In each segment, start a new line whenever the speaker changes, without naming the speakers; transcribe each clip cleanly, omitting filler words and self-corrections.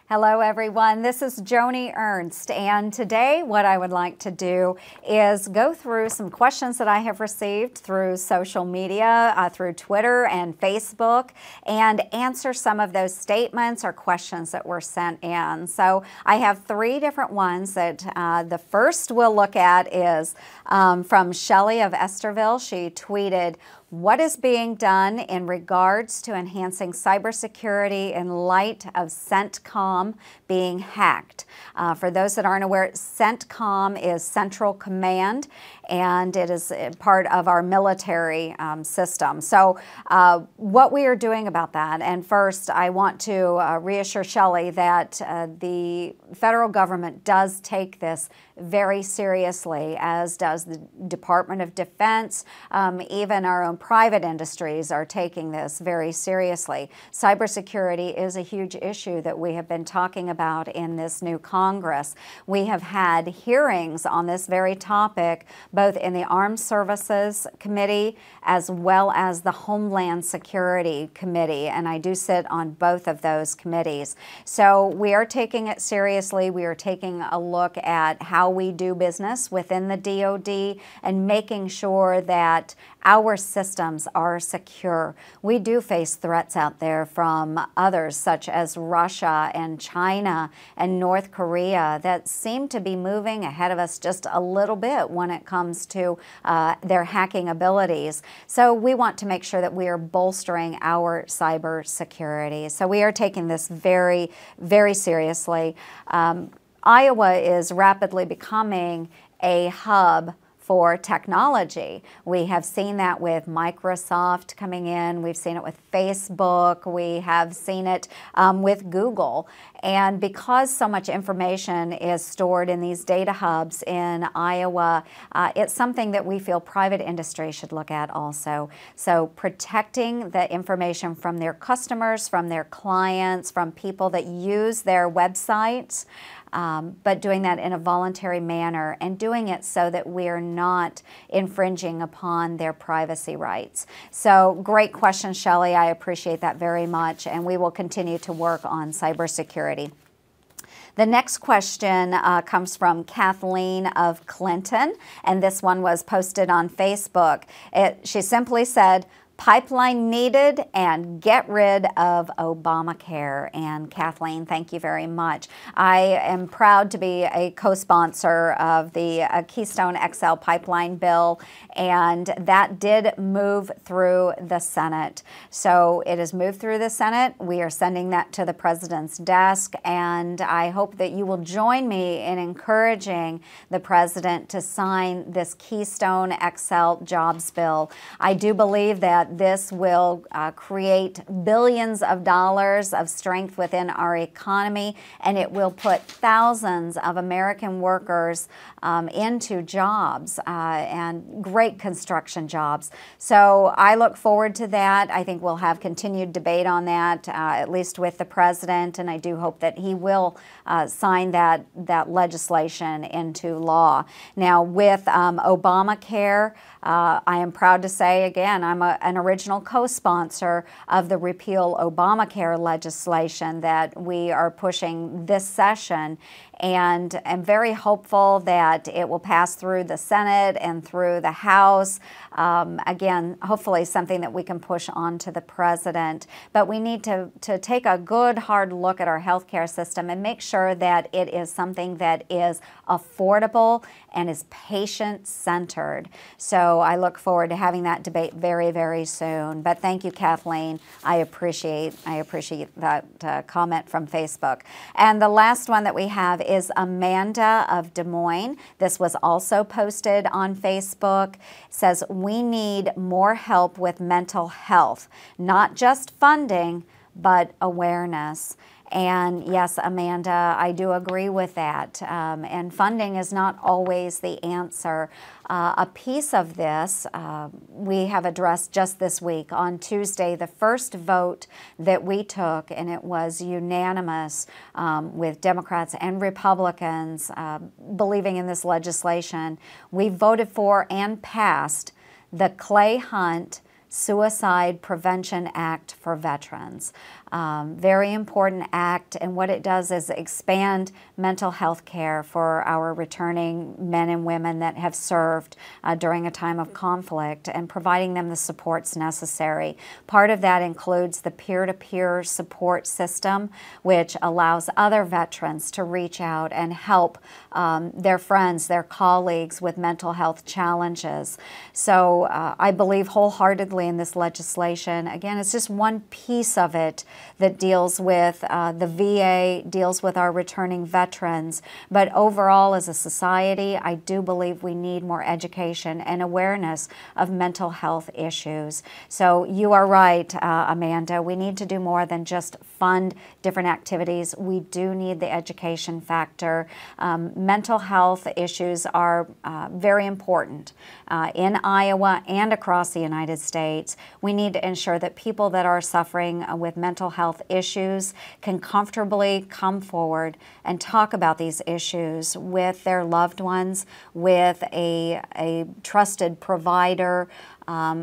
Hello everyone, this is Joni Ernst, and today what I would like to do is go through some questions that I have received through social media, through Twitter and Facebook, and answer some of those statements or questions that were sent in. So I have three different ones that the first we'll look at is from Shelley of Esterville. She tweeted, "What is being done in regards to enhancing cybersecurity in light of CENTCOM being hacked?" For those that aren't aware, CENTCOM is Central Command, and it is part of our military system. So what we are doing about that, and first I want to reassure Shelley that the federal government does take this very seriously, as does the Department of Defense. Even our own private industries are taking this very seriously. Cybersecurity is a huge issue that we have been talking about in this new Congress. We have had hearings on this very topic, both in the Armed Services Committee as well as the Homeland Security Committee, and I do sit on both of those committees. So we are taking it seriously. We are taking a look at how we do business within the DoD and making sure that our systems are secure. We do face threats out there from others such as Russia and China and North Korea that seem to be moving ahead of us just a little bit when it comes to their hacking abilities. So we want to make sure that we are bolstering our cyber security. So we are taking this very, very seriously. Iowa is rapidly becoming a hub for technology. We have seen that with Microsoft coming in. We've seen it with Facebook. We have seen it with Google. And because so much information is stored in these data hubs in Iowa, it's something that we feel private industry should look at also. So protecting the information from their customers, from their clients, from people that use their websites, but doing that in a voluntary manner and doing it so that we're not infringing upon their privacy rights. So great question, Shelley. I appreciate that very much, and we will continue to work on cybersecurity. The next question comes from Kathleen of Clinton, and this one was posted on Facebook. She simply said, "Pipeline needed and get rid of Obamacare." And Kathleen, thank you very much. I am proud to be a co-sponsor of the Keystone XL pipeline bill, and that did move through the Senate. So it has moved through the Senate. We are sending that to the President's desk, and I hope that you will join me in encouraging the President to sign this Keystone XL jobs bill. I do believe that this will create billions of dollars of strength within our economy, and it will put thousands of American workers into jobs and great construction jobs. So I look forward to that. I think we'll have continued debate on that, at least with the President, and I do hope that he will sign that legislation into law. Now, with Obamacare, I am proud to say, again, I'm an original co-sponsor of the repeal Obamacare legislation that we are pushing this session, and I'm very hopeful that it will pass through the Senate and through the House. Again, hopefully something that we can push on to the President. But we need to take a good, hard look at our healthcare system and make sure that it is something that is affordable and is patient-centered. So I look forward to having that debate very, very soon. But thank you, Kathleen. I appreciate that comment from Facebook. And the last one that we have is Amanda of Des Moines. This was also posted on Facebook. It says, "We need more help with mental health, not just funding, but awareness." And yes, Amanda, I do agree with that. And funding is not always the answer. A piece of this we have addressed just this week. On Tuesday, the first vote that we took, and it was unanimous with Democrats and Republicans believing in this legislation, we voted for and passed the Clay Hunt Suicide Prevention Act for veterans. Very important act, and what it does is expand mental health care for our returning men and women that have served during a time of conflict and providing them the supports necessary. Part of that includes the peer-to-peer support system, which allows other veterans to reach out and help their friends, their colleagues with mental health challenges. So I believe wholeheartedly in this legislation. Again, it's just one piece of it that deals with the VA, deals with our returning veterans. But overall, as a society, I do believe we need more education and awareness of mental health issues. So you are right, Amanda. We need to do more than just fund different activities. We do need the education factor. Mental health issues are very important in Iowa and across the United States. We need to ensure that people that are suffering with mental health issues can comfortably come forward and talk about these issues with their loved ones, with a trusted provider,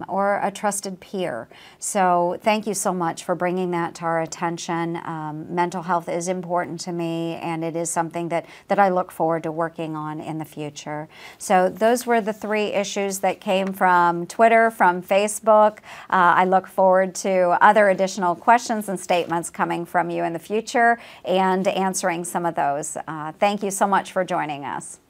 or a trusted peer. So thank you so much for bringing that to our attention. Mental health is important to me, and it is something that I look forward to working on in the future. So those were the 3 issues that came from Twitter, from Facebook. I look forward to other additional questions and statements coming from you in the future and answering some of those. Thank you so much for joining us.